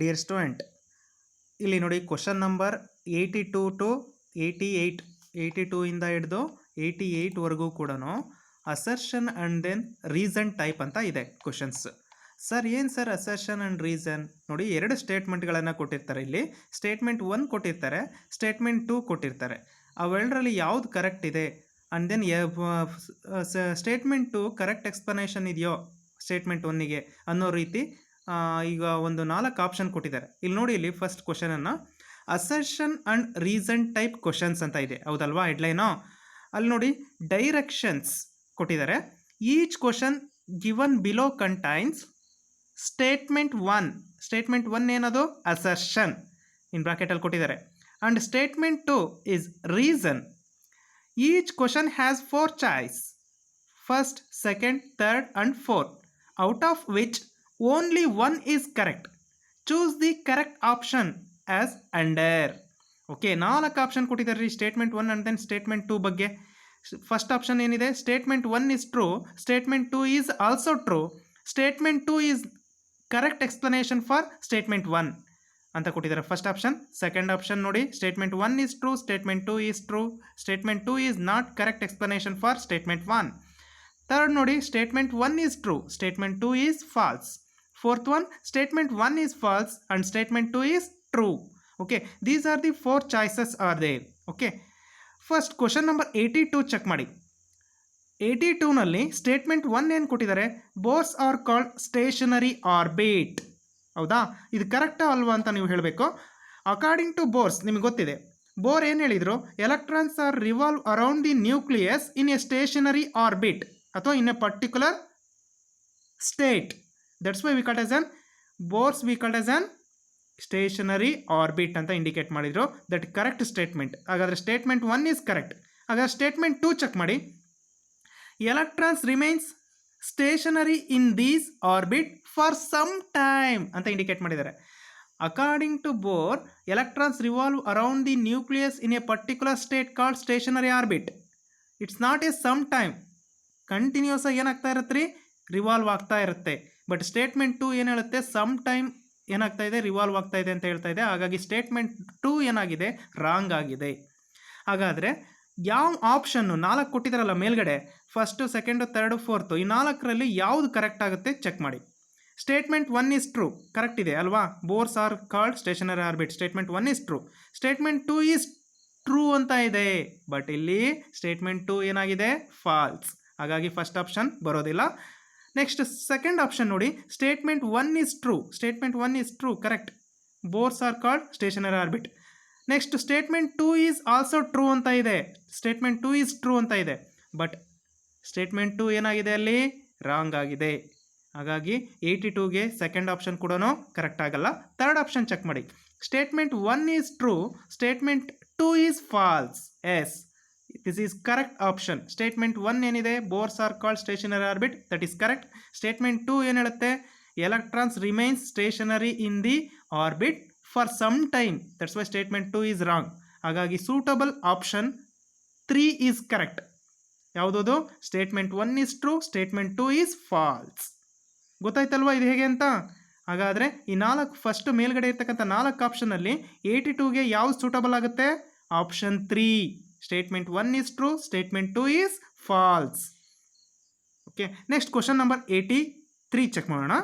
Dear student, ಇಲ್ಲಿ ನೋಡಿ question number 82 to 88, 82 ಇಂದ ಹಿಡಿದು 88ವರೆಗೂ ಕೂಡ assertion and then reason type ಅಂತ ಇದೆ ಕ್ವಶನ್ಸ್. ಸರ್ ಏನು ಸರ್ ಅಸರ್ಷನ್ ಆ್ಯಂಡ್ ರೀಸನ್? ನೋಡಿ, ಎರಡು ಸ್ಟೇಟ್ಮೆಂಟ್ಗಳನ್ನು ಕೊಟ್ಟಿರ್ತಾರೆ. ಇಲ್ಲಿ ಸ್ಟೇಟ್ಮೆಂಟ್ 1 ಕೊಟ್ಟಿರ್ತಾರೆ, ಸ್ಟೇಟ್ಮೆಂಟ್ 2 ಕೊಟ್ಟಿರ್ತಾರೆ. ಅವೆರಡರಲ್ಲಿ ಯಾವ್ದು ಕರೆಕ್ಟ್ ಇದೆ and then statement 2 correct explanation ಇದೆಯೋ ಸ್ಟೇಟ್ಮೆಂಟ್ 1ಗೆ ಅನ್ನೋ ರೀತಿ ಈಗ ಒಂದು 4 ಆಪ್ಷನ್ ಕೊಟ್ಟಿದ್ದಾರೆ. ಇಲ್ಲಿ ನೋಡಿ, ಇಲ್ಲಿ ಫಸ್ಟ್ ಕ್ವಶನನ್ನು assertion and reason type questions ಅಂತ ಇದೆ, ಹೌದಲ್ವಾ ಹೆಡ್ಲೈನು? ಅಲ್ಲಿ ನೋಡಿ, ಡೈರೆಕ್ಷನ್ಸ್ ಕೊಟ್ಟಿದ್ದಾರೆ. Each question given below contains statement 1. Statement 1 ಏನದು? ಅಸರ್ಷನ್ ಇನ್ ಬ್ರಾಕೆಟಲ್ಲಿ ಕೊಟ್ಟಿದ್ದಾರೆ. And statement 2 is reason. Each question has 4 choice, first, second, third and fourth, out of which only one is correct. Choose the correct option as under. Okay, 4 option ಕೊಟ್ಟಿದ್ದಾರೆ re statement 1 and then statement 2 ಬಗ್ಗೆ. First option ಏನಿದೆ? Statement 1 is true, statement 2 is also true, statement 2 is correct explanation for statement 1 ಅಂತ ಕೊಟ್ಟಿದ್ದಾರೆ first option. Second option ನೋಡಿ, statement 1 is true, statement 2 is true, statement 2 is not correct explanation for statement 1. Third ನೋಡಿ, statement 1 is true, statement 2 is falls. Fourth one, statement 1 is false and statement 2 is true. Okay, these are the 4 choices are there. Okay, first question number 82 check ಮಾಡಿ. 82 ನಲ್ಲಿ statement 1 ಏನು ಕೊಟ್ಟಿದ್ದಾರೆ? Bohr's are called stationary orbit. ಹೌದಾ? ಇದು ಕರೆಕ್ಟಾ ಅಲ್ವಾ ಅಂತ ನೀವು ಹೇಳಬೇಕು. ಅಕಾರ್ಡಿಂಗ್ ಟು ಬೋರ್ಸ್, ನಿಮಗೆ ಗೊತ್ತಿದೆ ಬೋರ್ ಏನು ಹೇಳಿದರು? Electrons are revolve around the nucleus in a stationary orbit ಅಥವಾ in a particular state. That's why we called as an Bohr's we called as an stationary orbit ಅಂತ indicate ಮಾಡಿದ್ರು. That correct statement. ಹಾಗಾದರೆ statement 1 is correct. ಹಾಗಾದ್ರೆ statement 2 check ಮಾಡಿ. Electrons remains stationary in these orbit for some time ಅಂತ indicate ಮಾಡಿದ್ದಾರೆ. According to Bohr, electrons revolve around the nucleus in a particular state called stationary orbit. It's not a some time, continuous ಆಗಿ ಏನಾಗ್ತಾ ಇರುತ್ತೆ ರೀ? Revolve ಆಗ್ತಾ ಇರುತ್ತೆ. But statement 2 ಏನು ಹೇಳುತ್ತೆ? ಸಮ್ ಟೈಮ್ ಏನಾಗ್ತಾ ಇದೆ? ರಿವಾಲ್ವ್ ಆಗ್ತಾ ಇದೆ ಅಂತ ಹೇಳ್ತಾ ಇದೆ. ಹಾಗಾಗಿ ಸ್ಟೇಟ್ಮೆಂಟ್ 2 ಏನಾಗಿದೆ? ರಾಂಗ್ ಆಗಿದೆ. ಹಾಗಾದರೆ ಯಾವ ಆಪ್ಷನ್ನು 4 ಕೊಟ್ಟಿದ್ದಾರಲ್ಲ ಮೇಲ್ಗಡೆ, ಫಸ್ಟು, ಸೆಕೆಂಡು, ಥರ್ಡು, ಫೋರ್ತು, ಈ 4ರಲ್ಲಿ ಯಾವುದು ಕರೆಕ್ಟ್ ಆಗುತ್ತೆ ಚೆಕ್ ಮಾಡಿ. ಸ್ಟೇಟ್ಮೆಂಟ್ 1 ಈಸ್ ಟ್ರೂ, ಕರೆಕ್ಟ್ ಇದೆ ಅಲ್ವಾ? Bohr's are called stationary orbit. Statement 1 is true. Statement 2 is true ಅಂತ ಇದೆ, ಬಟ್ ಇಲ್ಲಿ ಸ್ಟೇಟ್ಮೆಂಟ್ 2 ಏನಾಗಿದೆ? ಫಾಲ್ಸ್. ಹಾಗಾಗಿ ಫಸ್ಟ್ ಆಪ್ಷನ್ ಬರೋದಿಲ್ಲ. ನೆಕ್ಸ್ಟ್ ಸೆಕೆಂಡ್ ಆಪ್ಷನ್ ನೋಡಿ, statement 1 is true. Statement 1 is true, correct. Bohr's are called stationary orbit. Next statement 2 is also true ಅಂತ ಇದೆ. Statement 2 is true ಅಂತ ಇದೆ, ಬಟ್ ಸ್ಟೇಟ್ಮೆಂಟ್ 2 ಏನಾಗಿದೆ? ಅಲ್ಲಿ ರಾಂಗ್ ಆಗಿದೆ. ಹಾಗಾಗಿ 82ಗೆ ಸೆಕೆಂಡ್ ಆಪ್ಷನ್ ಕೂಡ ಕರೆಕ್ಟ್ ಆಗಲ್ಲ. ಥರ್ಡ್ ಆಪ್ಷನ್ ಚೆಕ್ ಮಾಡಿ. Statement 1 is true, statement 2 is false. Yes, this is correct option. Statement 1 ಏನಿದೆ? Bohr's are called stationary orbit, that is correct. Statement 2 ಏನು ಹೇಳುತ್ತೆ? Electrons remains stationary in the orbit for some time. That's why statement 2 is wrong. ಹಾಗಾಗಿ suitable option 3 is correct. ಯಾವುದದು? Statement 1 is true, statement 2 is false. ಗೊತ್ತಾಯ್ತಲ್ವಾ ಇದು ಹೇಗೆ ಅಂತ? ಹಾಗಾದರೆ ಈ 4 ಫಸ್ಟ್ ಮೇಲ್ಗಡೆ ಇರ್ತಕ್ಕಂಥ 4 ಆಪ್ಷನಲ್ಲಿ 82ಗೆ ಯಾವ್ದು ಸೂಟಬಲ್ ಆಗುತ್ತೆ? Option 3. Statement 1 is true, statement 2 is false. Okay, next question number 83 check ಮಾಡೋಣ.